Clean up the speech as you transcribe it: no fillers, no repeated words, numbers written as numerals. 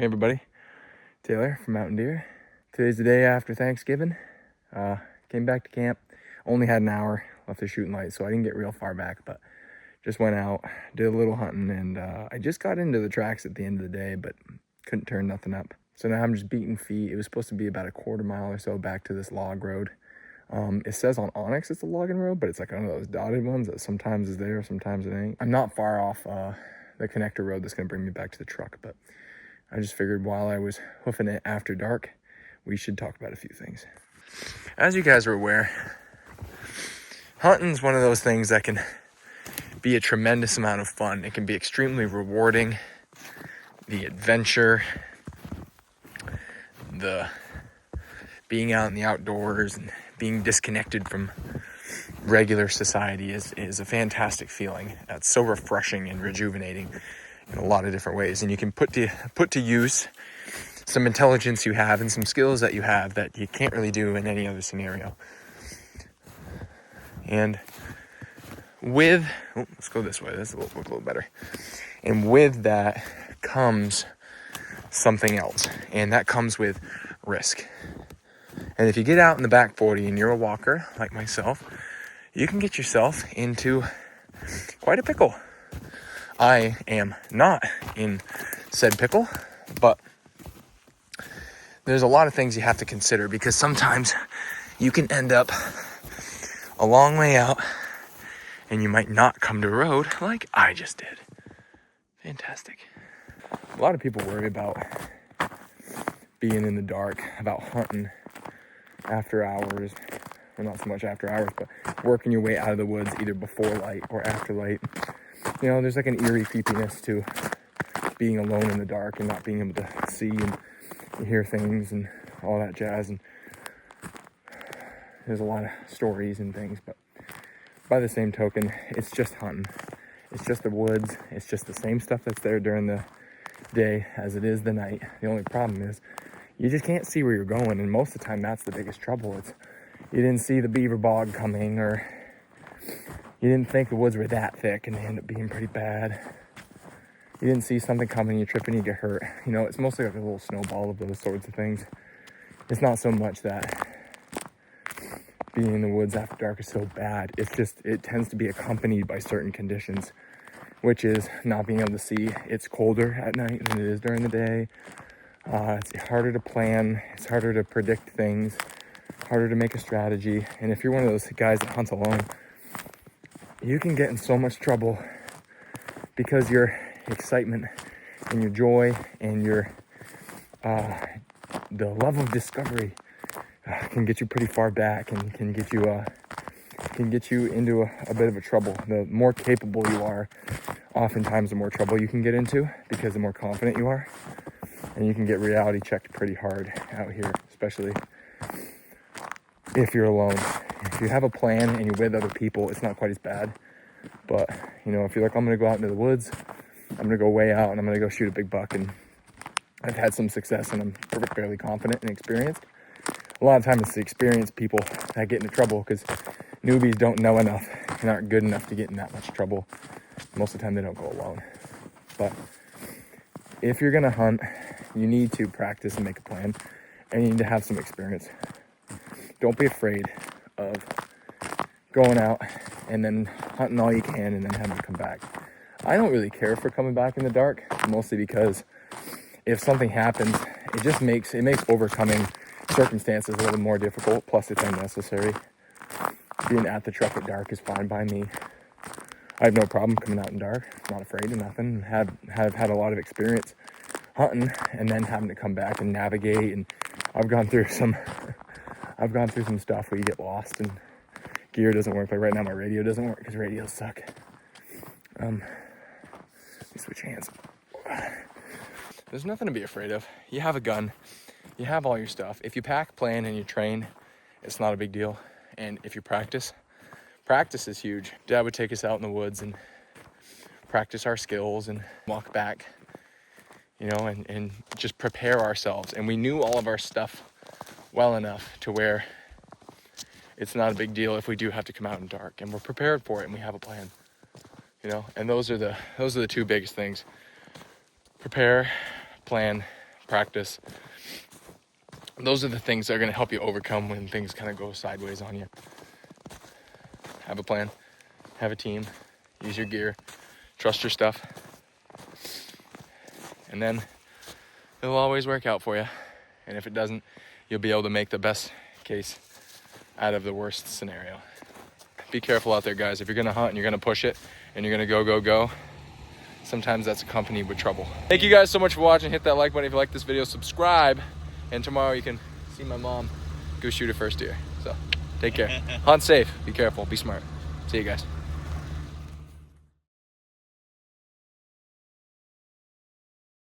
Hey everybody, Taylor from Mountain Deer. Today's the day after Thanksgiving. Came back to camp, only had an hour left of shooting light, so I didn't get real far back, but just went out, did a little hunting, and I just got into the tracks at the end of the day, but couldn't turn nothing up. So now I'm just beating feet. It was supposed to be about a quarter mile or so back to this log road. It says on Onyx it's a logging road, but it's like one of those dotted ones that sometimes is there, sometimes it ain't. I'm not far off the connector road that's gonna bring me back to the truck, but I just figured while I was hoofing it after dark, we should talk about a few things. As you guys are aware, hunting's one of those things that can be a tremendous amount of fun. It can be extremely rewarding. The adventure, the being out in the outdoors and being disconnected from regular society is a fantastic feeling. It's so refreshing and rejuvenating in a lot of different ways, and you can put to use some intelligence you have and some skills that you have that you can't really do in any other scenario. And with let's go this way, this will look a little better. And with that comes something else, and that comes with risk. And if you get out in the back 40 and you're a walker like myself, you can get yourself into quite a pickle. I am not in said pickle, but there's a lot of things you have to consider, because sometimes you can end up a long way out and you might not come to a road like I just did. Fantastic. A lot of people worry about being in the dark, about hunting after hours, well, not so much after hours, but working your way out of the woods either before light or after light. You know, there's like an eerie creepiness to being alone in the dark and not being able to see and hear things and all that jazz. And there's a lot of stories and things, but by the same token, it's just hunting. It's just the woods. It's just the same stuff that's there during the day as it is the night. The only problem is you just can't see where you're going, and most of the time that's the biggest trouble. It's you didn't see the beaver bog coming, or you didn't think the woods were that thick and they end up being pretty bad. You didn't see something coming, you trip and you get hurt. You know, it's mostly like a little snowball of those sorts of things. It's not so much that being in the woods after dark is so bad. It's just, it tends to be accompanied by certain conditions, which is not being able to see. It's colder at night than it is during the day. It's harder to plan. It's harder to predict things, harder to make a strategy. And if you're one of those guys that hunts alone, you can get in so much trouble because your excitement and your joy and your the love of discovery can get you pretty far back and can get you into a bit of a trouble. The more capable you are, oftentimes the more trouble you can get into, because the more confident you are, and you can get reality checked pretty hard out here, especially if you're alone. If you have a plan and you're with other people, it's not quite as bad. But, you know, if you're like, I'm going to go out into the woods, I'm going to go way out and I'm going to go shoot a big buck, and I've had some success and I'm fairly confident and experienced. A lot of times it's the experienced people that get into trouble, because newbies don't know enough and aren't good enough to get in that much trouble. Most of the time they don't go alone. But if you're going to hunt, you need to practice and make a plan, and you need to have some experience. Don't be afraid of going out and then hunting all you can and then having to come back. I don't really care for coming back in the dark, mostly because if something happens, it makes overcoming circumstances a little more difficult, plus it's unnecessary. Being at the truck at dark is fine by me. I have no problem coming out in dark, not afraid of nothing. Have had a lot of experience hunting and then having to come back and navigate, and I've gone through some stuff where you get lost and gear doesn't work. Like right now my radio doesn't work because radios suck. Let me switch hands. There's nothing to be afraid of. You have a gun, you have all your stuff. If you pack, plan, and you train, it's not a big deal. And if you practice is huge. Dad would take us out in the woods and practice our skills and walk back, you know, and just prepare ourselves. And we knew all of our stuff well enough to where it's not a big deal if we do have to come out in dark, and we're prepared for it and we have a plan, you know. And those are the two biggest things: prepare, plan, practice. Those are the things that are going to help you overcome when things kind of go sideways on you. Have a plan, have a team, use your gear, trust your stuff, and then it'll always work out for you. And if it doesn't, you'll be able to make the best case out of the worst scenario. Be careful out there, guys. If you're gonna hunt and you're gonna push it and you're gonna go, sometimes that's accompanied with trouble. Thank you guys so much for watching. Hit that like button if you like this video, subscribe, and tomorrow you can see my mom go shoot her first deer. So take care. Hunt safe, be careful, be smart. See you guys.